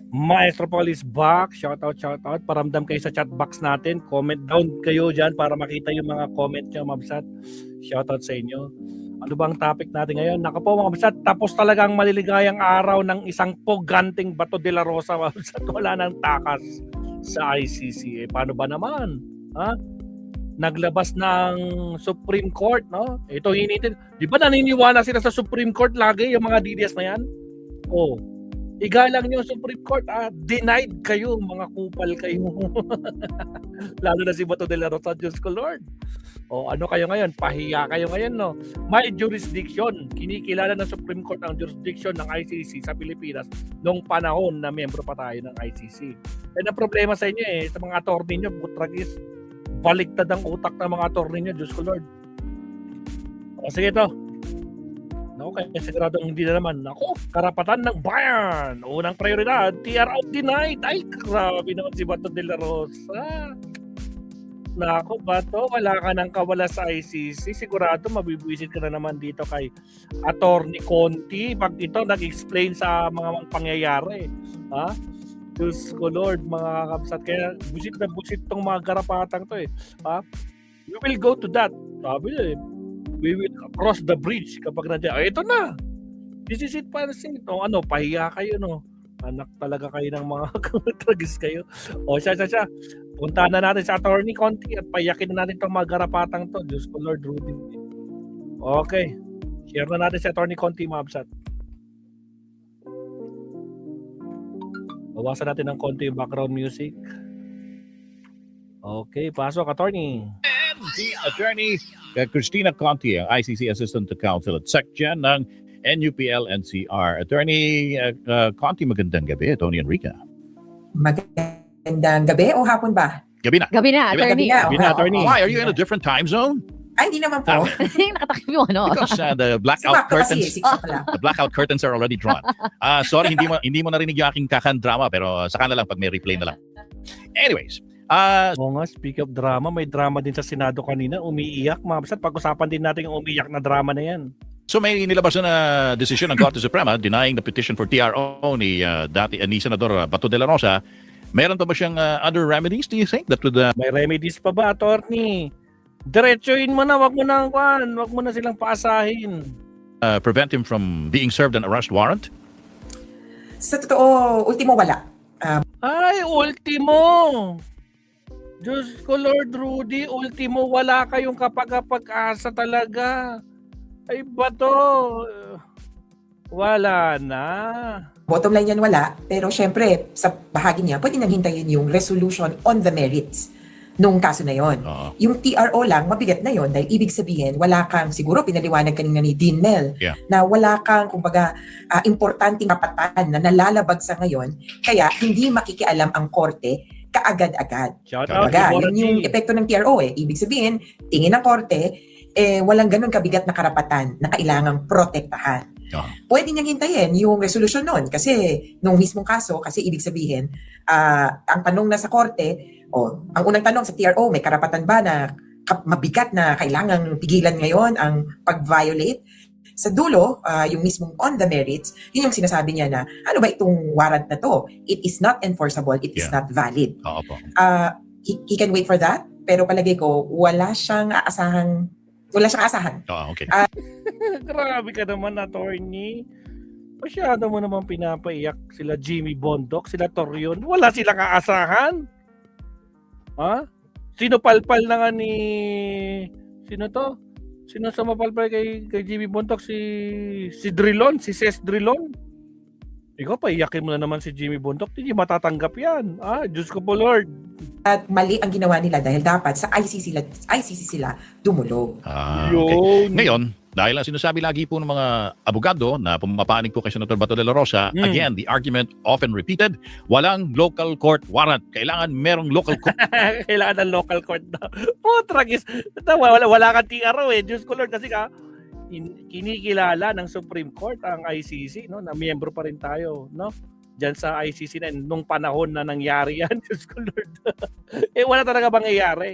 Maestro Paul is back. Shoutout. Paramdam kayo sa chat box natin. Comment down kayo dyan para makita yung mga comment nyo, Mabsat. Shoutout sa inyo. Ano bang topic natin ngayon? Naka po, mga Mabsat, tapos talaga ang maliligayang araw ng isang poganting Bato de la Rosa, Mabsat. Wala nang takas sa ICC. Paano ba naman? Ha? Naglabas ng Supreme Court, no? Ito hinitin. Di ba naniniwala sila sa Supreme Court lagi, yung mga DDS na yan? Oh. Igalang nyo Supreme Court, denied kayo, mga kupal kayo. Lalo na si Bato de la Rosa, Diyos ko Lord. O ano kayo ngayon? Pahiya kayo ngayon, no? May jurisdiction. Kinikilala ng Supreme Court ang jurisdiction ng ICC sa Pilipinas noong panahon na miyembro pa tayo ng ICC. Yan ang problema sa inyo sa mga attorney nyo, butragis. Baligtad ang utak ng mga attorney nyo, Diyos ko Lord. O sige to. Okay, siguradong hindi na naman. Ako, karapatan ng bayan. Unang prioridad, TRO denied. Ay, grabe naman si Bato de la Rosa. Nako, Bato, wala ka nang kawala sa ICC. Sigurado, mabibwisit ka na naman dito kay Attorney Conti. Pag ito, nag-explain sa mga pangyayari. Ha? Diyos ko Lord, mga kapsat. Kaya, busit na busit tong mga garapatang to Ha? We will go to that. Sabi we will cross the bridge kapag nandiyan. Ito na. This is it, pansin. O ano, pahiya kayo, no? Anak talaga kayo ng mga tragis kayo. O siya. Puntahan na natin sa Attorney Conti at payakin na natin itong mga garapatang to. Diyos ko Lord, Rudy. Okay. Share na natin sa Attorney Conti, Mabsat. Bawasan natin ng konti yung background music. Okay, pasok, Attorney. Si Attorney Cristina Conti, ang ICC Assistant to Counsel at SecGen ng NUPL-NCR. Attorney Conti, magandang gabi. Tony Enrica. Magandang gabi o hapon ba? Gabi na. Attorney. Gabi na, Attorney. Why? Are you in a different time zone? Ay, hindi naman po. Nakatakip yung ano. Because the blackout curtains, Kasi, 6 o'clock. the blackout curtains are already drawn. Sorry, hindi mo narinig yung aking kakan-drama, pero saka na lang pag may replay na lang. Anyways, Oo nga, speak of drama, may drama din sa Senado kanina, umiiyak. Mabsat, pag-usapan din natin yung umiiyak na drama na yan. so may nilabas na desisyon ng Korte Suprema denying the petition for TRO ni Senador Bato de la Rosa. Meron pa ba siyang other remedies, do you think, that would... May remedies pa ba, Attorney? Diretsuhin mo na, wag mo na silang paasahin. prevent him from being served an arrest warrant? Sa totoo, ultimo wala. Ay, ultimo! Diyos ko Lord Rudy, ultimo, wala kayong kapag-asa talaga. Ay, Bato, wala na. Bottom line yan wala, pero syempre, sa bahagi niya, pwede nang hintayin yung resolution on the merits nung kaso na yon. Yung TRO lang, mabigat na yon dahil ibig sabihin, wala kang, siguro pinaliwanag kanina ni Dean Mel, na wala kang, kumbaga, importanteng kapatan na nalalabag sa ngayon, kaya hindi makikialam ang korte kaagad-agad. Kumbaga, yun yung epekto ng TRO Ibig sabihin, tingin ng korte, walang ganun kabigat na karapatan na kailangang protektahan. Pwede niyang hintayin yung resolution nun kasi nung mismong kaso, kasi ibig sabihin, ang tanong na sa korte, ang unang tanong sa TRO, may karapatan ba na mabigat na kailangang pigilan ngayon ang pag-violate? Sa dulo, yung mismong on the merits, yun yung sinasabi niya na, ano ba itong warrant na to? It is not enforceable, it is not valid. He can wait for that, pero palagay ko, wala siyang asahan. Okay. Grabe ka naman, Attorney. Masyado mo naman pinapaiyak sila Jimmy Bondoc, sila Torion. Wala silang aasahan. Ha? Sino palpal na nga ni... Sino to? Sino sa mapalpal kay Jimmy Bondoc? Si Drilon? Si Ces Drilon? Ikaw, paiyakin mo na naman si Jimmy Bondoc. Hindi matatanggap yan. Diyos ko po, Lord. At mali ang ginawa nila dahil dapat sa ICC sila dumulog. Okay. Ngayon, dahil ang sinasabi lagi po ng mga abogado na pumapanig po kay Senator Bato de la Rosa, again, the argument often repeated, walang local court warrant. Kailangan merong local court. Kailangan ng local court na. Tragis. Wala kang TRO Diyos ko Lord, kasi kinikilala ng Supreme Court ang ICC, no, na miyembro pa rin tayo, no? Diyan sa ICC na nung panahon na nangyari yan, Diyos ko Lord. Wala talaga bang nangyayari?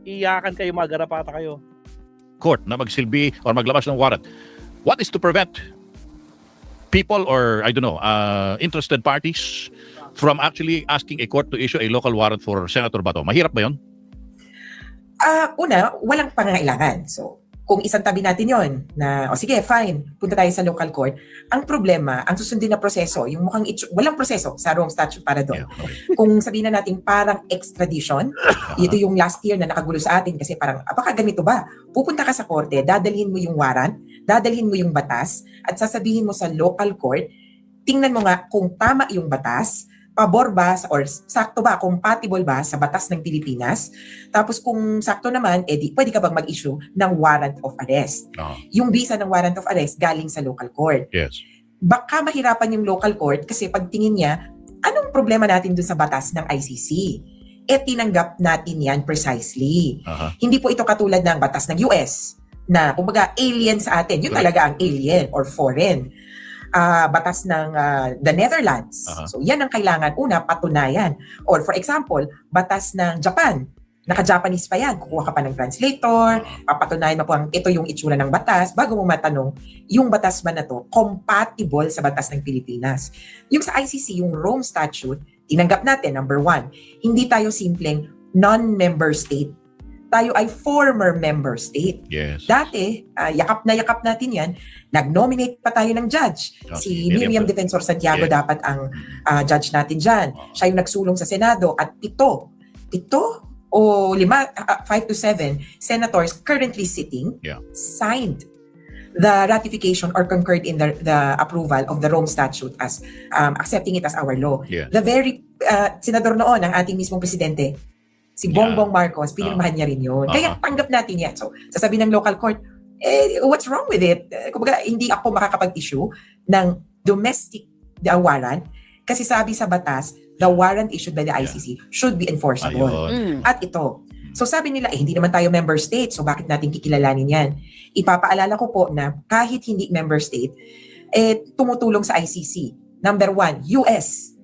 Iyakan kayo, magarapata kayo. Court na magsilbi or maglabas ng warrant. What is to prevent people or I don't know, interested parties from actually asking a court to issue a local warrant for Senator Bato? Mahirap ba 'yon? Una, walang pangangailangan. So, kung isang tabi natin yon na, sige, fine, punta tayo sa local court. Ang problema, ang susundin na proseso, yung mukhang walang proseso sa Rome Statute para doon. Yeah, okay. Kung sabihin na natin parang extradition, ito yung last year na nakagulo sa atin kasi parang, baka ganito ba? Pupunta ka sa korte, dadalhin mo yung warrant, dadalhin mo yung batas, at sasabihin mo sa local court, tingnan mo nga kung tama yung batas, pabor ba or sakto ba, compatible ba sa batas ng Pilipinas. Tapos kung sakto naman, pwede ka bang mag-issue ng warrant of arrest. Yung visa ng warrant of arrest galing sa local court. Yes. Baka mahirapan yung local court kasi pagtingin niya, anong problema natin dun sa batas ng ICC? Tinanggap natin yan precisely. Hindi po ito katulad ng batas ng US na kumbaga alien sa atin. Yun talaga ang alien or foreign. Batas ng the Netherlands. So yan ang kailangan. Una, patunayan. Or for example, batas ng Japan. Naka-Japanese pa yan. Kukuha ka pa ng translator, papatunayan mo po ito yung itsura ng batas bago mo matanong, yung batas ba na to compatible sa batas ng Pilipinas. Yung sa ICC, yung Rome Statute, tinanggap natin, number 1, hindi tayo simpleng non-member state. Tayo ay former member state. Yes. Dati, yakap natin yan, nag-nominate pa tayo ng judge. Si Miriam Defensor Santiago dapat ang judge natin dyan. Siya yung nagsulong sa Senado at 7 o 5 to 7 senators currently sitting signed the ratification or concurred in the approval of the Rome Statute as accepting it as our law. Yeah. The very senador noon, ang ating mismong presidente, si Bongbong Marcos, pinirmahan niya rin yun. Kaya tanggap natin yan. So, sasabihin ng local court, what's wrong with it? Kumbaga, hindi ako makakapag-issue ng domestic warrant kasi sabi sa batas, the warrant issued by the ICC should be enforceable. At ito, so sabi nila, hindi naman tayo member state, so bakit natin kikilalanin yan? Ipapaalala ko po na kahit hindi member state, tumutulong sa ICC. Number 1, US.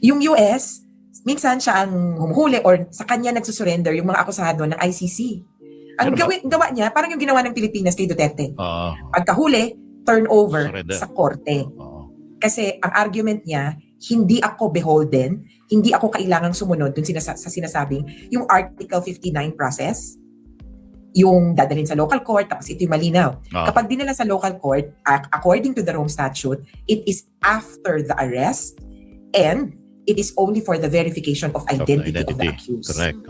Yung US, minsan siya ang humuhuli or sa kanya nagsusurrender yung mga akusado ng ICC. Ang gawa niya, parang yung ginawa ng Pilipinas kay Duterte. Pagkahuli, turnover sa korte. Kasi ang argument niya, hindi ako beholden, hindi ako kailangang sumunod dun sa sinasabing yung Article 59 process, yung dadalhin sa local court, tapos ito yung malinaw. Kapag dinala sa local court, according to the Rome Statute, it is after the arrest and it is only for the verification of identity of the accused. Correct.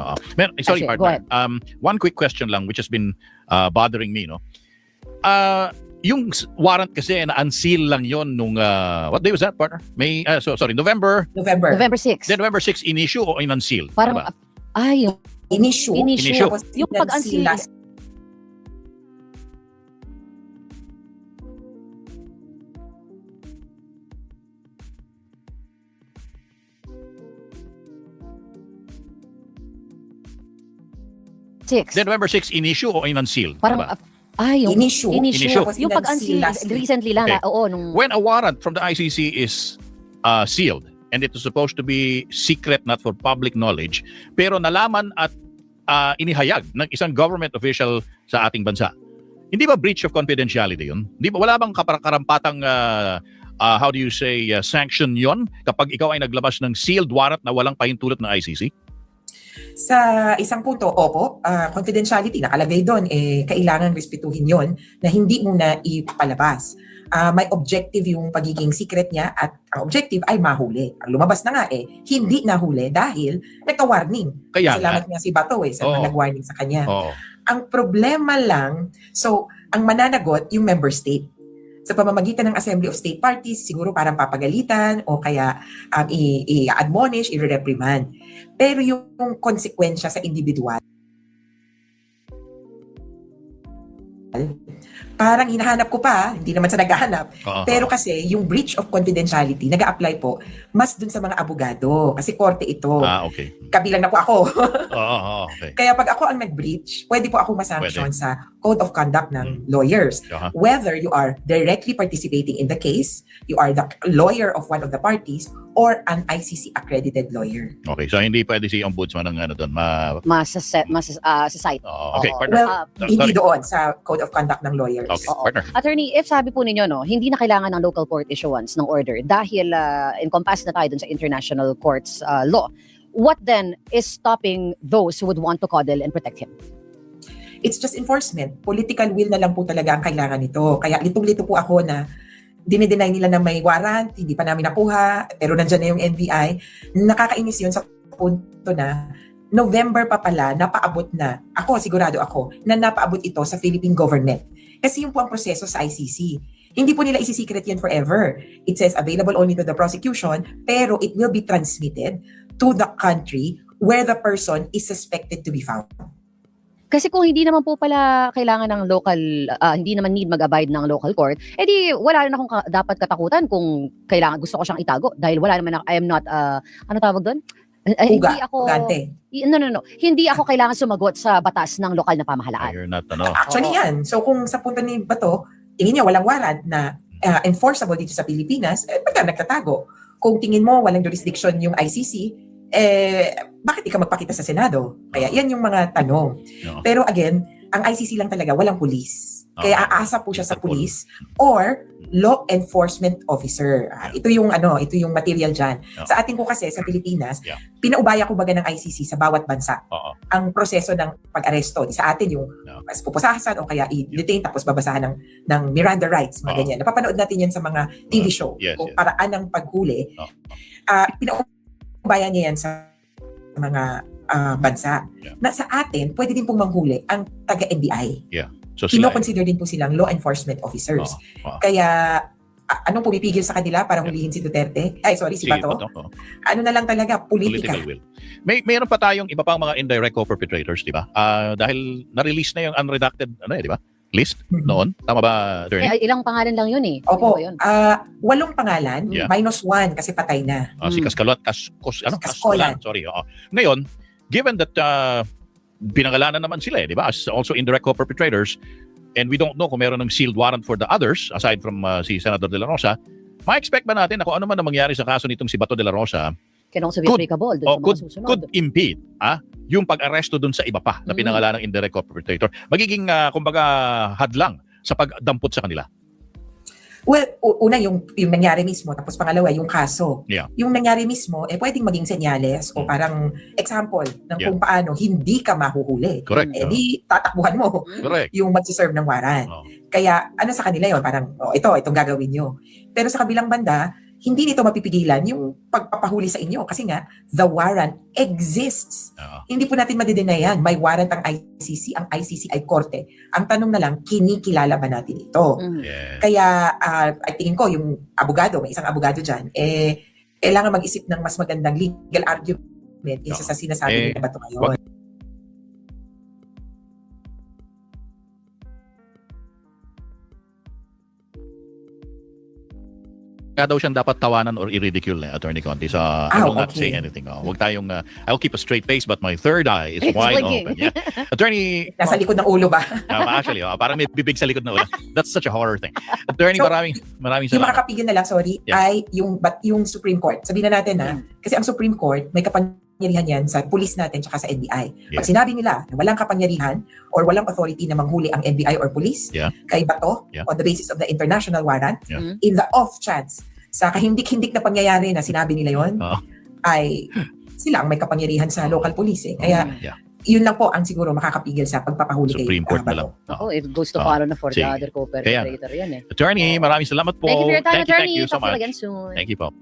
Sorry, partner. One quick question lang which has been bothering me, no? Yung warrant kasi na-unseal lang yon nung what day was that, partner? November 6. Then November 6 in-issue o in-unseal? Parang yung In-issue. Tapos yung pag-unseal Then November 6 in-issue o in-unseal? parang yung In-issue. Tapos yung pag-unseal last week. recently lang nung When a warrant from the ICC is sealed and it is supposed to be secret, not for public knowledge, pero nalaman at inihayag ng isang government official sa ating bansa, hindi ba breach of confidentiality yun? Hindi ba, wala bang karampatang how do you say sanction yon kapag ikaw ay naglabas ng sealed warrant na walang pahintulot ng ICC? Sa isang punto, opo, confidentiality, nakalagay doon, kailangan respetuhin yon na hindi muna ipalabas. May objective yung pagiging secret niya at ang objective ay mahuli. Ang lumabas na nga hindi nahuli dahil nagka-warning. Kaya Salamat nga si Bato sa nag-warning sa kanya. Ang problema lang, so ang mananagot yung member state. Sa pamamagitan ng Assembly of State Parties, siguro parang papagalitan o kaya i-admonish, i-reprimand. Pero yung konsekwensya sa individual, parang hinahanap ko pa, hindi naman sa naghahanap, pero kasi yung breach of confidentiality, nag-a-apply po mas dun sa mga abogado. Kasi korte ito. Okay. Kabilang na po ako. Okay. Kaya pag ako ang nag-breach, pwede po ako masanction sa Code of Conduct ng lawyers. Whether you are directly participating in the case, you are the lawyer of one of the parties, or an ICC accredited lawyer. Okay, so hindi pwede si ombudsman ng ano doon, Sa site. okay, Oo. partner. Well, Sorry. hindi doon sa Code of Conduct ng lawyers. Okay, Oo. partner. Attorney, if sabi po ninyo, no, hindi na kailangan ng local court issuance ng order dahil encompass na tayo dun sa international courts law, what then is stopping those who would want to coddle and protect him? It's just enforcement. Political will na lang po talaga ang kailangan nito. Kaya litong-lito po ako na dinideny nila na may warrant, hindi pa namin nakuha, pero nandyan na yung NBI. Nakakainis yun sa punto na November pa pala, napaabot na, sigurado ako, na napaabot ito sa Philippine government. Kasi yun po ang proseso sa ICC. Hindi po nila isi-secret yan forever. It says available only to the prosecution, pero it will be transmitted to the country where the person is suspected to be found. Kasi kung hindi naman po pala kailangan ng local, hindi naman need mag-abide ng local court, edi wala rin akong dapat katakutan kung kailangan, gusto ko siyang itago. Dahil wala naman ako, I am not, ano tawag doon? Hindi ako, Pugante. no. Hindi ako kailangan sumagot sa batas ng lokal na pamahalaan. You're not, Actually Oo. yan. So kung sa punto ni Bato, tingin niya walang warrant na enforceable dito sa Pilipinas, ba't ka nagtatago? Kung tingin mo walang jurisdiction yung ICC, bakit di ka magpakita sa Senado? Kaya yan yung mga tanong. No. Pero again, ang ICC lang talaga, walang pulis. Kaya aasa po siya sa Interpol. pulis or law enforcement officer. Ito yung material dyan. Yeah. Sa atin po kasi sa Pilipinas, Yeah. pinaubaya ko baga ng ICC sa bawat bansa Oo. ang proseso ng pag-aresto. Sa atin yung Yeah. pupusahan o kaya i-detain tapos babasahan ng Miranda rights, mga Oo. ganyan. Napapanood natin yan sa mga TV show. Yes, Kung yes. paraan ng paghuli. Oo. Pinaubayan niya yan sa mga bansa. Yeah. Na sa atin, pwede din pong manghuli ang taga-NBI. So sila, Kino-consider din po silang law enforcement officers. Oo. Kaya, anong pumipigil sa kanila para hulihin si Duterte? Si Bato? Ano na lang talaga, politika. Political will. Mayroon pa tayong iba pang mga indirect co-perpetrators, di ba? Dahil na-release na yung unredacted, di ba? List noon. Tama ba, attorney? Ilang pangalan lang yun eh. Opo, Ano ba yun? 8 pangalan, Yeah. -1 kasi patay na. Si Cascolan, Cascolan. sorry. Oo. Ngayon, given that pinangalanan naman sila, di ba? As also indirect co-perpetrators, and we don't know kung meron ng sealed warrant for the others, aside from si Senator De La Rosa, ma-expect ba natin na kung ano man ang mangyari sa kaso nitong si Bato De La Rosa, Can also be applicable dun sa mga susunod. could impede yung pag-aresto dun sa iba pa na pinangalan ng indirect co-perpetrator. Magiging, kumbaga, hadlang sa pagdampot sa kanila. Well, una yung nangyari mismo, tapos pangalawa yung kaso. Yeah. Yung nangyari mismo, pwedeng maging senyales o parang example ng kung paano hindi ka mahuhuli. Correct. Di tatakbuhan mo Correct. yung magsiserve ng warrant. Oo. Kaya ano sa kanila yon, parang itong gagawin nyo. Pero sa kabilang banda, hindi nito mapipigilan yung pagpapahuli sa inyo kasi nga the warrant exists. Oo. Hindi po natin madidenayan. May warrant ang ICC, ang ICC ay korte. Ang tanong na lang, kinikilala ba natin ito? Yeah. Kaya I tingin ko yung abogado, may isang abogado dyan, kailangan mag-isip ng mas magandang legal argument kaysa sa sinasabi ni Bato ngayon. Kaya daw siyang dapat tawanan or i-ridicule Attorney Conti. So, I will not okay. say anything. Huwag tayong, I'll keep a straight face but my third eye is It's wide blinking. open. Yeah. Attorney, Nasa likod ng ulo ba? actually, parang may bibig sa likod na ulo. That's such a horror thing. Attorney, So, maraming Yung salamat. makakapigil na lang, sorry, Yeah. ay yung Supreme Court. Sabihin na natin kasi ang Supreme Court, may kapangyarihan yan sa police natin tsaka sa NBI. Pag Yeah. sinabi nila na walang kapangyarihan or walang authority na manghuli ang NBI or police Yeah. kay Bato Yeah. on the basis of the international warrant, Yeah. in the off chance, sa kahindik-hindik na pangyayari na sinabi nila yon, Oo. ay sila ang may kapangyarihan sa local police. Kaya Yeah. yun lang po ang siguro makakapigil sa pagpapahuli Supreme kay Court na Bato. lang. Oh, it goes to follow na for the Sige. other co-perpetrator yan eh. Attorney, maraming salamat po. Thank you for your time, Thank attorney. you so Talk to you much. again soon. Thank you po.